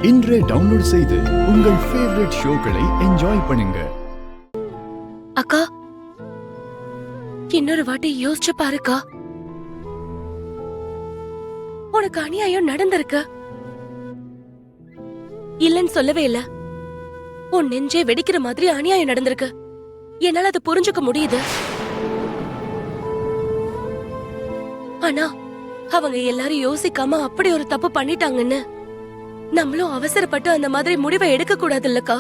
இன்றே டவுன்லோட் செய்து உங்கள் ஃபேவரட் ஷோக்களை என்ஜாய் பண்ணுங்க. அக்கா, இன்னொரு வாட்டி யோசிச்சு பாருக்கா. உனக்கு அநியாயம் நடந்திருக்கு. இல்லன்னு சொல்லவே இல்ல. உன் நெஞ்சே வெடிக்கிற மாதிரி அநியாயம் நடந்திருக்கு. என்னால அதை புரிஞ்சுக்க முடியுது. ஆனா அவங்க எல்லாரும் யோசிக்காம அப்படி ஒரு தப்பு பண்ணிட்டாங்கன்னு நம்மளும் அவசரப்பட்டு அந்த மாதிரி முடிவை எடுக்க கூடாது இல்லக்கா.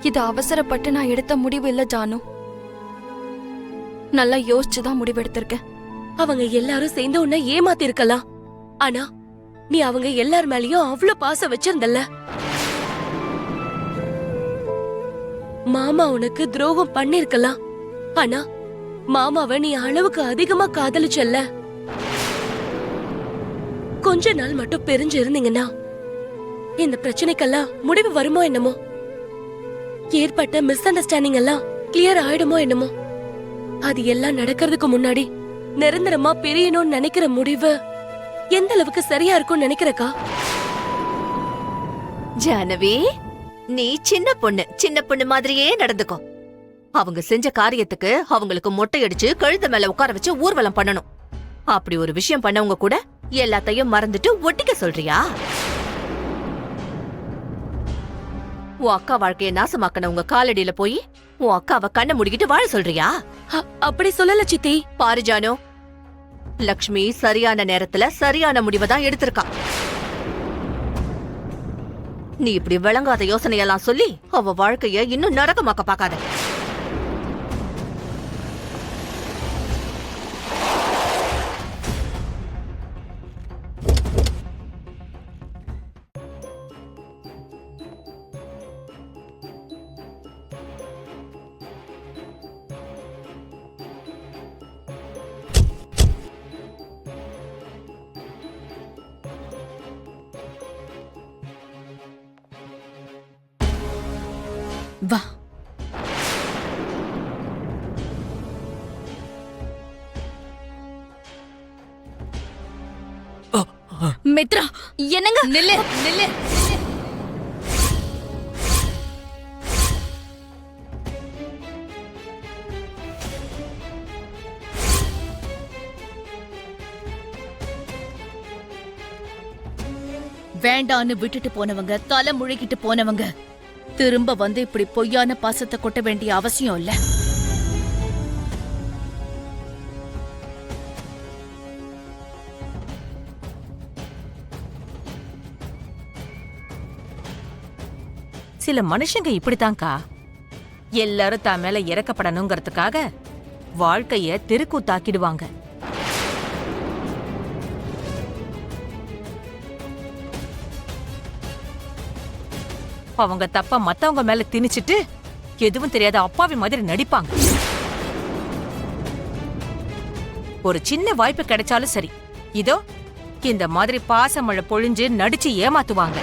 இது அவசரப்பட்டு நான் எடுத்த முடிவு இல்ல ஜானு. நல்லா யோசிச்சுதான் முடிவு எடுத்திருக்கேன். அவங்க எல்லாரும் சேர்ந்து உன்னை ஏமாத்தி இருக்கலாம். ஆனா நீ அவங்க எல்லார் மேலயும் அவ்வளவு பாசம் வச்சிருந்தல்ல. மாமா உனக்கு துரோகம் பண்ணிருக்கலாம். ஆனா மாமாவை நீ அளவுக்கு அதிகமா காதலிச்சல்ல. கொஞ்ச நாள் மட்டும் பிரிஞ்சு இருந்தீங்கன்னா இந்த பிரச்சனைக்கெல்லாம் முடிவு வருமோ என்னமோ. ஏற்பட்ட மிஸ் அண்டர்ஸ்டாண்டிங் எல்லாம் கிளியர் ஆயிடுமோ என்னமோ. அது எல்லாம் நடக்கிறதுக்கு முன்னாடி நிரந்தரமா பிரியணும்னு நினைக்கிற முடிவு எந்த அளவுக்கு சரியா இருக்கும்னு நினைக்கிறக்கா? ஜானவி, நீ சின்ன பொண்ணு மாதிரியே நடந்துக்கோ. அவங்க செஞ்ச காரியத்துக்கு அவங்களுக்கு மொட்டை அடிச்சு கழுத்த மேல உட்கார வச்சு ஊர்வலம் பண்ணணும். அப்படி ஒரு விஷயம் பண்ணவங்க கூட எல்லாத்தையும் மறந்துட்டு ஒட்டிக்க சொல்றியா? உன் அக்கா வாழ்க்கைய நாசமாக்கன உங்க காலடியில போய் உன் அக்காவை கண்ணை முடிக்கிட்டு வாழ சொல்றியா? அப்படி சொல்லல சித்தி. பாரு ஜானு, லக்ஷ்மி சரியான நேரத்துல சரியான முடிவை தான் எடுத்திருக்கா. நீ இப்படி விளங்காத யோசனையெல்லாம் சொல்லி அவ வாழ்க்கைய இன்னும் நரகமாக்க பாக்காத. வா. மித்ரா, என்னங்க? நில்லு நில்லு. வேண்டான்னு விட்டுட்டு போனவங்க, தலை முழுகிட்டு போனவங்க திரும்ப வந்து இப்படி பொய்யான பாசத்தை கொட்ட வேண்டிய அவசியம் இல்ல. சில மனுஷங்க இப்படித்தான்கா. எல்லாரும் தான் மேல இறக்கப்படணுங்கிறதுக்காக வாழ்க்கைய தெருக்கூத்தாக்கிடுவாங்க. அவங்க தப்ப மத்தவங்க மேல திணிச்சிட்டு எதுவும் தெரியாத அப்பாவி மாதிரி நடிப்பாங்க. ஒரு சின்ன வாய்ப்பு கிடைச்சாலும் சரி, இதோ இந்த மாதிரி பாசமழை பொழிஞ்சு நடிச்சு ஏமாத்துவாங்க.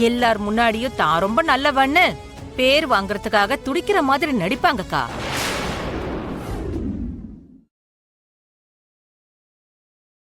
எல்லார் முன்னாடியும் தான் ரொம்ப நல்லவன்னு பேர் வாங்கறதுக்காக துடிக்கிற மாதிரி நடிப்பாங்கக்கா.